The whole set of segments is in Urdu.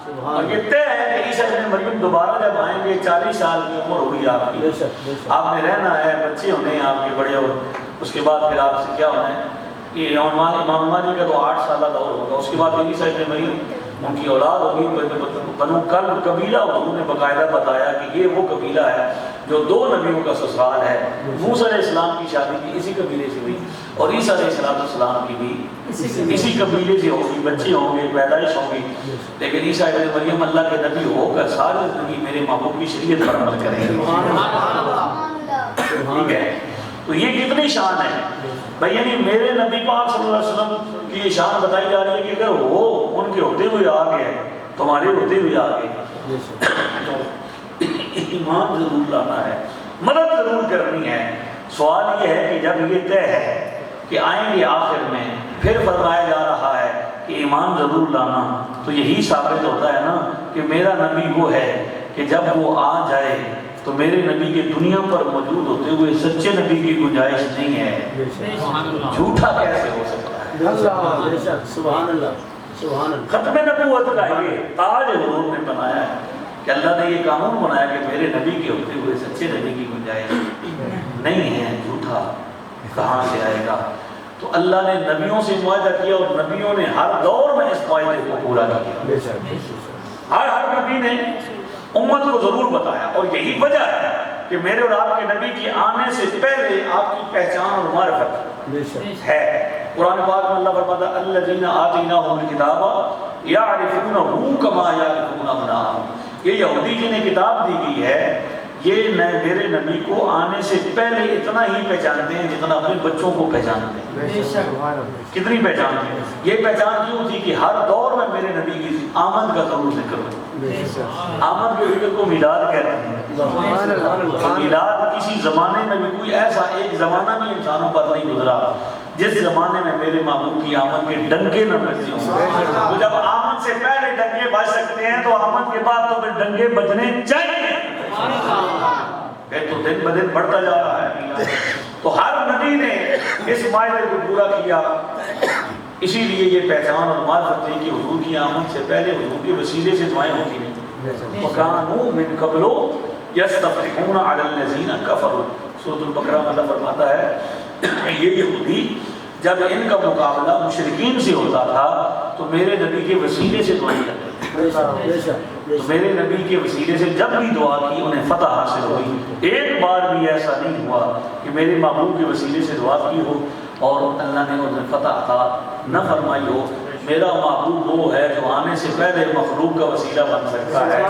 اور یہ طے ہے کہ عیسیٰ ابن مریم دوبارہ جب آئیں گے 40 سال کی عمر ہوگی آپ کی، آپ نے رہنا ہے، بچے ہونے ہیں آپ کے بڑے، اور اس کے بعد پھر آپ سے کیا ہونا ہے، یہ امام مہدی کا تو 8 سالہ دور ہوگا، اس کے بعد عیسیٰ ابن مریم ان کی اولاد ہوگی، بنو کلب قبیلہ، حضور نے باقاعدہ بتایا کہ یہ وہ قبیلہ ہے جو 2 نبیوں کا سسرال ہے۔ موسیٰ علیہ السلام کی شادی بھی اسی قبیلے سے ہوئی، اور عیسیٰ علیہ السلام کی بھی اسی قبیلے سے ہوگی، بچے ہوں گے، پیدائش ہوگی، لیکن عیسیٰ ابن مریم اللہ کے نبی ہو کر سارے زندگی میرے محبوب کی شریعت پر عمل کریں گے۔ ٹھیک ہے، تو یہ کتنی شان ہے بھائی، یعنی میرے نبی پاک صلی اللہ علیہ وسلم کی یہ شان بتائی جا رہی ہے کہ اگر وہ ان کے ہوتے ہوئے آ گئے، تمہارے ہوتے ہوئے آ گئے، تو ایمان ضرور لانا ہے، مدد ضرور کرنی ہے۔ سوال یہ ہے کہ جب یہ طے ہے کہ آئیں گے آخر میں، پھر فرمایا جا رہا ہے کہ ایمان ضرور لانا، تو یہی ثابت ہوتا ہے نا کہ میرا نبی وہ ہے کہ جب وہ آ جائے تو میرے نبی کے دنیا پر موجود ہوتے ہوئے سچے نبی کی گنجائش نہیں ہے، جھوٹا کیسے ہو سکتا ہے؟ سبحان اللہ، سبحان اللہ۔ ختم نبوت کا یہ تاج حضور نے بنایا ہے کہ اللہ نے یہ قانون بنایا کہ میرے نبی کے ہوتے ہوئے سچے نبی کی گنجائش نہیں ہے، جھوٹا کہاں سے آئے گا؟ تو اللہ نے نبیوں سے معاہدہ کیا، اور نبیوں نے ہر دور میں اس معاہدے کو پورا کیا، ہر نبی نے امت کو ضرور بتایا، اور یہی وجہ ہے کہ میرے اور آپ کے نبی کی آنے سے پہلے آپ کی پہچان اور معرفت ہے۔ قرآن پاک میں اللہ فرماتا ہے الذین آتیناہم الکتاب یعرفونہ کما یعرفون ابناءہم، یہ یہودی جنہیں کتاب دی گئی ہے، یہ میرے نبی کو آنے سے پہلے اتنا ہی پہچانتے ہیں جتنا اپنے بچوں کو پہچانتے ہیں۔ کتنی پہچانتے ہیں؟ یہ پہچان کیوں تھی کہ ہر دور میں میرے نبی کی آمد کا ضرور ذکر ہو۔ آمد کے ذکر کو میلاد کہتے ہیں۔ میلاد کسی زمانے میں بھی کوئی ایسا ایک زمانہ بھی انسانوں پر نہیں گزرا جس زمانے میں میرے محبوب کی آمد کے ڈنگے نہ بجتے ہوں۔ تو جب آمد سے پہلے ڈنگے بج سکتے ہیں تو آمد کے بعد تو پھر ڈنگے بجنے چاہیے، پھر تو دن بدن بڑھتا جا رہا ہے۔ تو ہر نبی نے اس معاہدے کو پورا کیا، اسی لیے یہ پہچان اور معرفت تھی کہ حضور کی آمد سے پہلے حضور کے وسیلے سے دعائیں ہوتی نہیں۔ وَكَانُوا مِن قَبْلُ يَسْتَفْتِحُونَ عَلَى الَّذِينَ كَفَرُوا، سورۃ البقرہ میں اللہ فرماتا ہے یہ یہودی جب ان کا مقابلہ مشرکین سے ہوتا تھا تو میرے نبی کے وسیلے سے دعائیں کرتے تھے، تو میرے نبی کے وسیلے سے جب بھی دعا کی انہیں فتح حاصل ہوئی۔ ایک بار بھی ایسا نہیں ہوا کہ میرے محبوب کے وسیلے سے دعا کی ہو اور اللہ نے انہیں فتح عطا نہ فرمائی ہو۔ میرا محبوب وہ ہے جو آنے سے پہلے مخلوق کا وسیلہ بن سکتا ہے،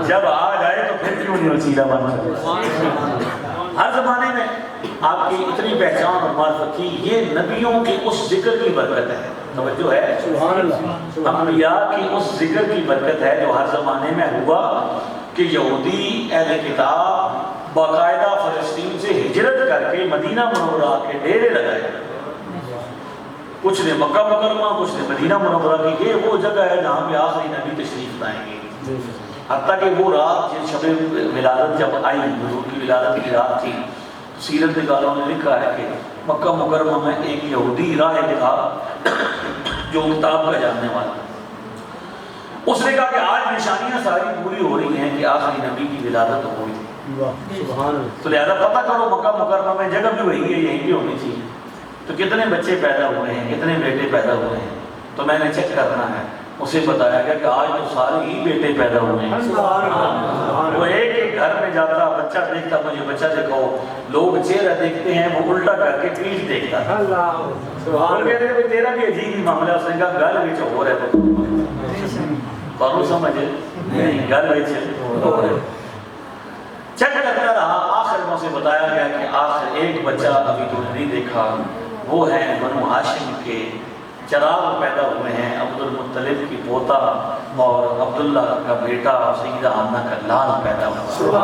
جب آ جائے تو پھر کیوں نہیں وسیلہ بن سکتا؟ ہر زمانے میں آپ کی اتنی پہچان اور معرفت تھی، یہ نبیوں کے اس ذکر کی برکت ہے، توجہ ہے، انبیاء کی اس ذکر کی برکت ہے جو ہر زمانے میں ہوا کہ یہودی اہل کتاب باقاعدہ فلسطین سے ہجرت کر کے مدینہ منورہ کے ڈیرے لگائے، کچھ نے مکہ مکرمہ، کچھ نے مدینہ منورہ کی، یہ وہ جگہ ہے جہاں پہ آخری نبی تشریف لائیں گے۔ حتیٰ کہ وہ رات جن شب ولادت جب آئی، حضور کی ولادت کی رات تھی، سیرت نگاروں نے لکھا ہے کہ مکہ مکرمہ میں ایک یہودی راہب تھا جو کتاب کا جاننے والا، اس نے کہا کہ آج نشانیاں ساری پوری ہو رہی ہیں کہ آخری نبی کی ولادت ہوئی تھی، تو لہذا پتہ کرو مکہ مکرمہ میں جگہ بھی وہی ہے، یہیں بھی ہونی چاہیے، تو کتنے بچے پیدا ہوئے ہیں، کتنے بیٹے پیدا ہوئے ہیں، تو میں نے چیک کرنا ہے۔ اسے بتایا گیا کہ آج تو سارے ہی بیٹے پیدا ہوئے ہیں۔ وہ ایک ایک گھر میں جاتا، بچہ دیکھتا، مجھے بچہ دکھاؤ، لوگ چہرہ دیکھتے ہیں، وہ الٹا کر کے پیٹھ دیکھتا ہے، وہ کہتے ہیں کہ تیرا بھی عجیب ہی معاملہ، اس نے کہا گل وچ ہو رہا ہے، بانو سمجھے نہیں، گل وچ ہو رہا ہے۔ چیک کرتا رہا، آخر میں اسے بتایا گیا کہ آخر ایک بچہ ابھی تو نہیں دیکھا، وہ ہے بنو ہاشم کے چراغ پیدا ہوئے ہیں، عبد المطلب کی پوتا اور عبداللہ کا بیٹا سیدہ آمنہ کا لال پیدا ہوا۔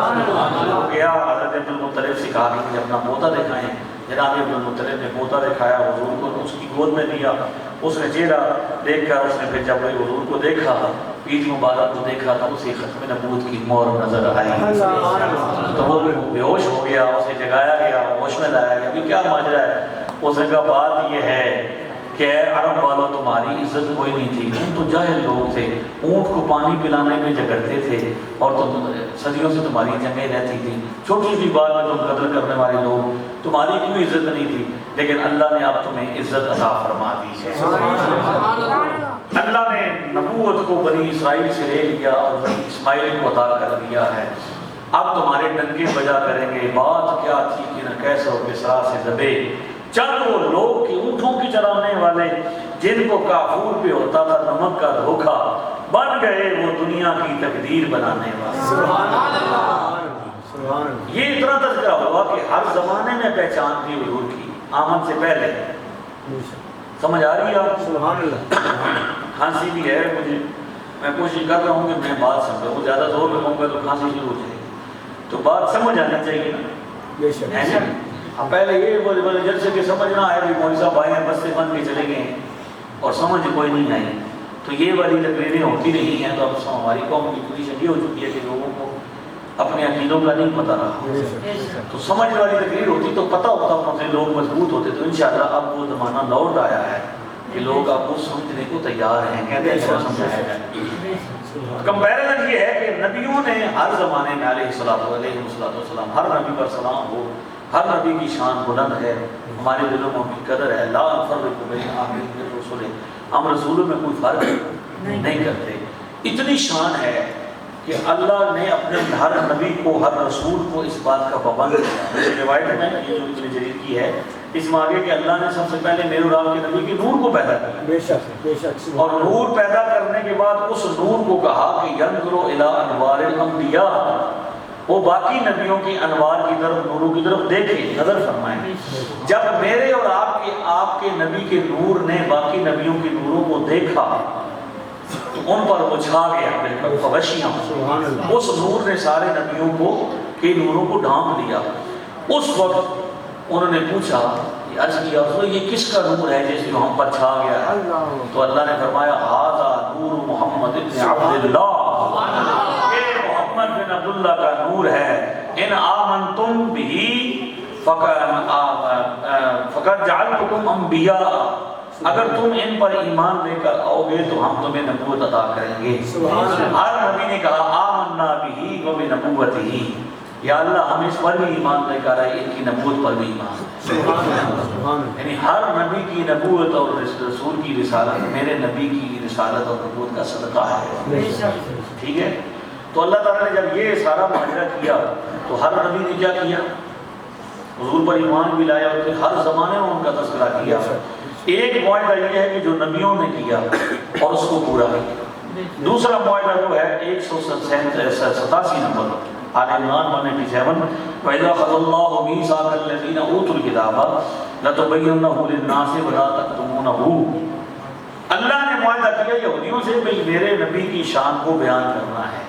وہ گیا حضرت عبد المطلب سے کہا کہ مجھے اپنا پوتا دکھائیں، جناب عبد المطلب نے پوتا دکھایا، حضور کو اس کی گود میں لیا، اس نے چہرہ دیکھ کر اس نے پھر جب حضور کو دیکھا، عید مبارک کو دیکھا تو اسے ختم نبوت کی مہر نظر آئی، تو وہ بے ہوش ہو گیا، اسے جگایا گیا، ہوش میں لایا گیا کہ کیا ماجرا ہے؟ اس نے کہا بات یہ ہے کہ اے عرب والوں تمہاری عزت کوئی نہیں تھی، تم تو جاہل لوگ تھے، اونٹ کو پانی پلانے میں جھگڑتے تھے اور تم صدیوں سے تمہاری جنگیں رہتی تھیں، چھوٹی سی بات میں تم قدر کرنے والے لوگ، تمہاری کوئی عزت نہیں تھی، لیکن اللہ نے اب تمہیں عزت عطا فرما دی ہے۔ اللہ نے نبوت کو بنی اسرائیل سے لے لیا اور بنی اسماعیل کو عطا کر دیا ہے، اب تمہارے ڈنکے بجا کریں گے۔ بات کیا تھی کہ نہ کیسا ہو کسرا سے دبے، چند وہ لوگ کہ اونٹوں کی چرانے والے، جن کو کافور پہ ہوتا تھا نمک کا دھوکا، بن گئے وہ دنیا کی تقدیر بنانے والے۔ سبحان اللہ، سبحان اللہ۔ یہ اتنا تذکرہ ہوا کہ ہر زمانے میں پہچان تھی حضور کی، آمد سے پہلے۔ سمجھ آ رہی ہے آپ؟ سبحان اللہ۔ کھانسی بھی ہے مجھے، میں کوشش کر رہا ہوں کہ میں بات سمجھوں، زیادہ زور لگاؤں گا تو کھانسی شروع ہو جائے گی، تو بات سمجھ آنی چاہیے نا، بے شک۔ ہے نا؟ اب پہلے یہ بولے جلسے کے سمجھ نہ آئے بھی مولوی صاحب آئے ہیں بس سے بن کے چلے گئے ہیں اور سمجھ کوئی نہیں آئی، تو یہ والی تقریریں ہوتی رہی ہیں، تو اب ہماری قوم کی پوزیشن یہ ہو چکی ہے کہ لوگوں کو اپنے عقیدوں کا نہیں پتہ رہا، تو سمجھ والی تقریر ہوتی تو پتہ ہوتا ان سے، لوگ مضبوط ہوتے، تو انشاءاللہ اب وہ زمانہ لوٹ آیا ہے کہ لوگ اب وہ سمجھنے کو تیار ہیں، کہتے ہیں کہ سمجھایا جائے۔ کمپیریزن یہ ہے کہ نبیوں نے ہر زمانے میں علیہ السلام، ہر نبی پر سلام ہو، ہر نبی کی شان بلند ہے، ہمارے دلوں میں بھی قدر ہے، لا نفرق بین احد من رسل، ہم رسولوں میں کوئی فرق نہیں کرتے، اتنی شان ہے کہ اللہ نے اپنے ہر نبی کو، ہر رسول کو اس بات کا پابند کیا۔ روایت میں یہ جو ابن جریر کی ہے، اس میں آگے کہ اللہ نے سب سے پہلے میرے اور آپ کے نبی کے نور کو پیدا کیا، بے شک، بے شک۔ اور نور پیدا کرنے کے بعد اس نور کو کہا کہ ینظر الی انوار الانبیاء، وہ باقی نبیوں کی انوار کی طرف، نوروں کی طرف دیکھیں، نظر فرمائیں۔ جب میرے اور آپ کے نبی کے نور نے باقی نبیوں کے نوروں کو دیکھا تو ان پر وہ چھا گیا، بالکل فغشیاں، اس نور نے سارے نبیوں کو کے نوروں کو ڈھانپ لیا۔ اس وقت انہوں نے پوچھا، عرض کیا یہ کس کا نور ہے جس جو ہم پر چھا گیا ہے؟ تو اللہ نے فرمایا ھذا نور محمد ابن عبداللہ، یہ محمد بن عبداللہ کا نور ہے، ان آمنتم بہ فقد جعلتکم انبیاء، اگر تم ان پر ایمان لے کر آؤ گے تو ہم تمہیں نبوت عطا کریں گے۔ ہر نبی نے کہا آمنا بہ و بنبوتہ، یا اللہ ہم اس پر بھی ایمان لے کر آئے، ان کی نبوت پر بھی ایمان، یعنی ہر نبی کی نبوت اور رسول کی رسالت میرے نبی کی رسالت اور نبوت کا صدقہ ہے، ٹھیک ہے؟ تو اللہ تعالیٰ نے جب یہ سارا معاہدہ کیا تو ہر نبی نے کیا کیا؟ حضور پر ایمان بھی لایا، اور ہر زمانے میں ان کا تذکرہ کیا۔ ایک معاہدہ یہ ہے کہ جو نبیوں نے کیا اور اس کو پورا کیا، دوسرا معاہدہ جو ہے 187 نمبر آل عمران 187، وَإِذَا أَخَذَ اللَّهُ مِيثَاقَ الَّذِينَ أُوتُوا الْكِتَابَ لَتُبَيِّنُنَّهُ لِلنَّاسِ وَلَا تَكْتُمُونَهُ، اللہ نے معاہدہ کیا یہودیوں سے، بھئی میرے نبی کی شان کو بیان کرنا ہے،